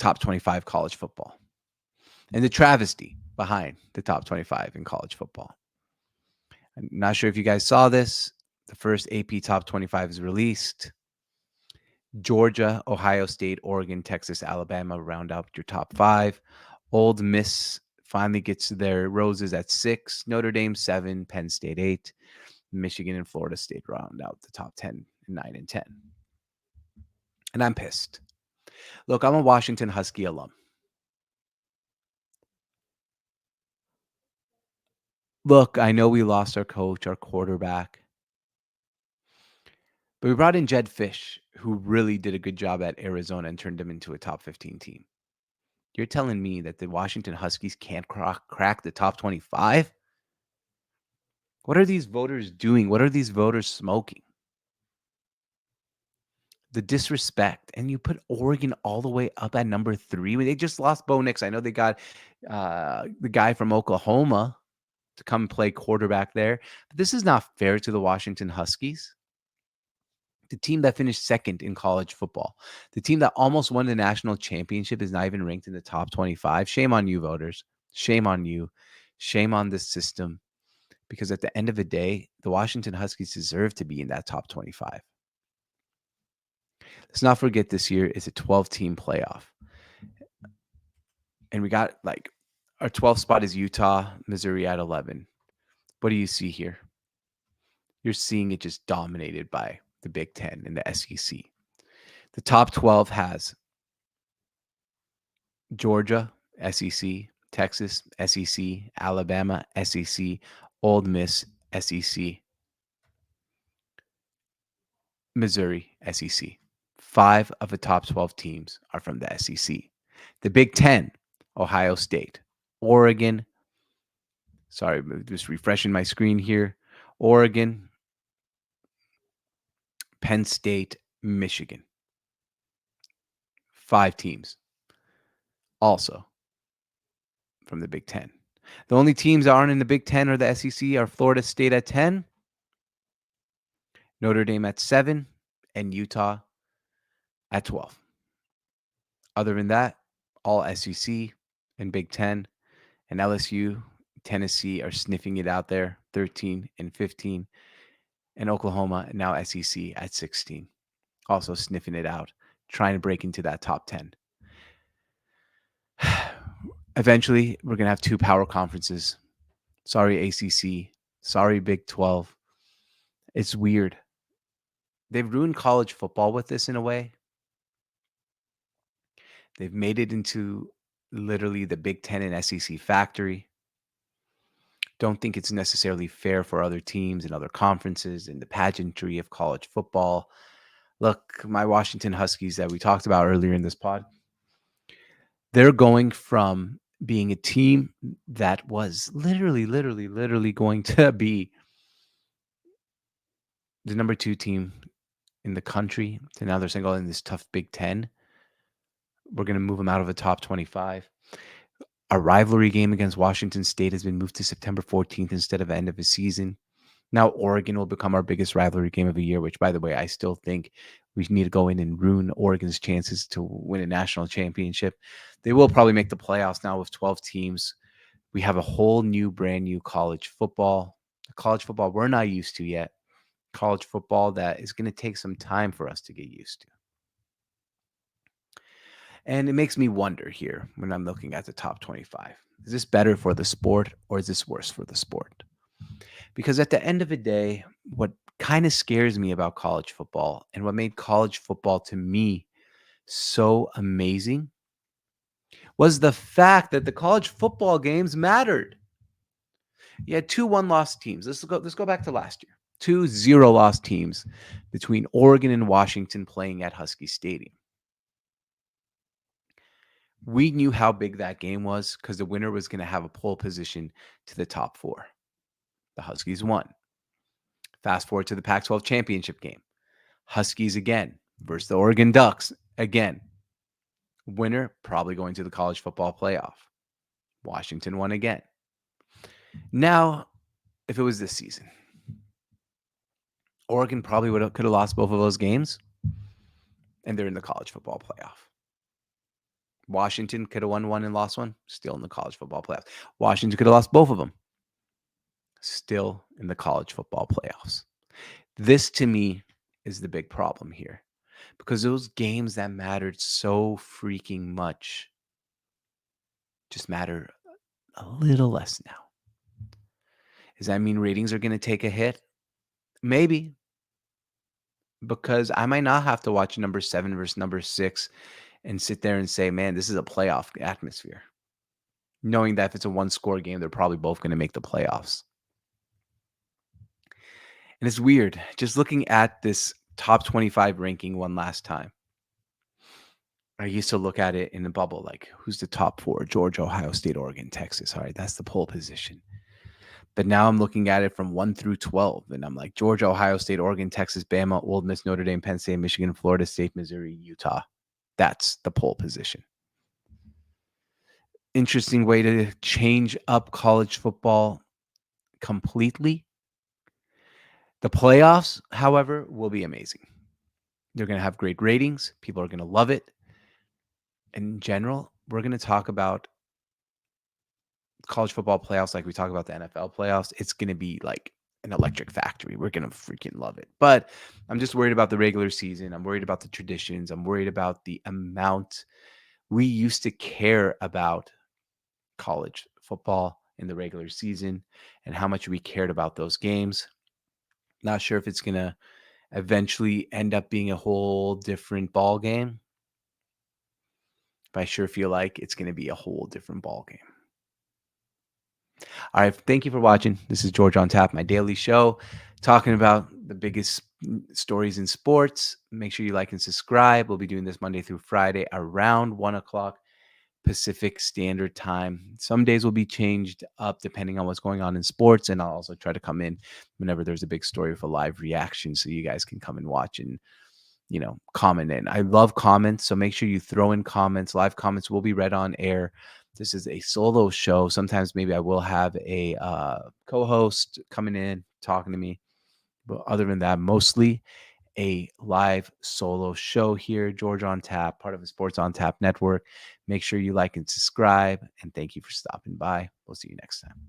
top 25 college football and the travesty behind the top 25 in college football. I'm not sure if you guys saw this. The first AP top 25 is released. Georgia, Ohio State, Oregon, Texas, Alabama round out your top 5. Old Miss finally gets their roses at 6. Notre Dame 7. Penn State 8. Michigan and Florida State round out the top 10, 9 and 10. And I'm pissed. Look, I'm a Washington Husky alum. Look, I know we lost our coach, our quarterback, but we brought in Jed Fish, who really did a good job at Arizona and turned them into a top 15 team. You're telling me that the Washington Huskies can't crack the top 25? What are these voters doing? What are these voters smoking? The disrespect. And you put Oregon all the way up at number 3 when they just lost Bo Nix. I know they got the guy from Oklahoma to come play quarterback there. But this is not fair to the Washington Huskies. The team that finished second in college football, the team that almost won the national championship is not even ranked in the top 25. Shame on you, voters. Shame on you. Shame on this system. Because at the end of the day, the Washington Huskies deserve to be in that top 25. Let's not forget this year is a 12-team playoff. And we got our 12th spot is Utah, Missouri at 11. What do you see here? You're seeing it just dominated by the Big Ten and the SEC. The top 12 has Georgia, SEC, Texas, SEC, Alabama, SEC, Ole Miss, SEC, Missouri, SEC. 5 of the top 12 teams are from the SEC. The Big Ten, Ohio State, Oregon. Sorry, just refreshing my screen here. Oregon, Penn State, Michigan. 5 teams also from the Big Ten. The only teams that aren't in the Big Ten or the SEC are Florida State at 10, Notre Dame at 7, and Utah at 12. Other than that, all SEC and Big Ten, and LSU, Tennessee are sniffing it out there, 13 and 15, and Oklahoma, now SEC at 16, also sniffing it out, trying to break into that top 10. Eventually, we're going to have 2 power conferences. Sorry, ACC. Sorry, Big 12. It's weird. They've ruined college football with this in a way. They've made it into literally the Big Ten and SEC factory. Don't think it's necessarily fair for other teams and other conferences and the pageantry of college football. Look, my Washington Huskies that we talked about earlier in this pod, they're going from being a team that was literally going to be the number 2 team in the country to now they're saying, oh, in this tough Big Ten, we're going to move them out of the top 25. Our rivalry game against Washington State has been moved to September 14th instead of the end of the season. Now Oregon will become our biggest rivalry game of the year, which, by the way, I still think we need to go in and ruin Oregon's chances to win a national championship. They will probably make the playoffs now with 12 teams. We have a whole new, brand new college football we're not used to yet. College football that is going to take some time for us to get used to. And it makes me wonder here when I'm looking at the top 25. Is this better for the sport or is this worse for the sport? Because at the end of the day, what kind of scares me about college football and what made college football to me so amazing was the fact that the college football games mattered. You had 2 1-loss teams. Let's go back to last year. 2 0-loss teams between Oregon and Washington playing at Husky Stadium. We knew how big that game was because the winner was going to have a pole position to the top 4. The Huskies won. Fast forward to the Pac-12 championship game. Huskies again versus the Oregon Ducks again. Winner probably going to the college football playoff. Washington won again. Now, if it was this season, Oregon probably could have lost both of those games, and they're in the college football playoff. Washington could have won one and lost one, still in the college football playoffs. Washington could have lost both of them, still in the college football playoffs. This to me is the big problem here because those games that mattered so freaking much just matter a little less now. Does that mean ratings are going to take a hit? Maybe, because I might not have to watch number 7 versus number 6 and sit there and say, man, this is a playoff atmosphere. Knowing that if it's a one-score game, they're probably both going to make the playoffs. And it's weird. Just looking at this top 25 ranking one last time, I used to look at it in the bubble, like who's the top 4? Georgia, Ohio State, Oregon, Texas. All right, that's the pole position. But now I'm looking at it from 1 through 12, and I'm like Georgia, Ohio State, Oregon, Texas, Bama, Ole Miss, Notre Dame, Penn State, Michigan, Florida State, Missouri, Utah. That's the pole position. Interesting way to change up college football completely. The playoffs, however, will be amazing. They're going to have great ratings. People are going to love it. In general, we're going to talk about college football playoffs like we talk about the NFL playoffs. It's going to be like an electric factory. We're going to freaking love it. But I'm just worried about the regular season. I'm worried about the traditions. I'm worried about the amount we used to care about college football in the regular season and how much we cared about those games. Not sure if it's going to eventually end up being a whole different ball game. But I sure feel like it's going to be a whole different ball game. All right. Thank you for watching. This is George on Tap, my daily show, talking about the biggest stories in sports. Make sure you like and subscribe. We'll be doing this Monday through Friday around 1 o'clock Pacific Standard Time. Some days will be changed up depending on what's going on in sports. And I'll also try to come in whenever there's a big story with a live reaction so you guys can come and watch and comment in. I love comments, so make sure you throw in comments. Live comments will be read on air. This is a solo show. Sometimes maybe I will have a co-host coming in, talking to me. But other than that, mostly a live solo show here. George on Tap, part of the Sports on Tap network. Make sure you like and subscribe. And thank you for stopping by. We'll see you next time.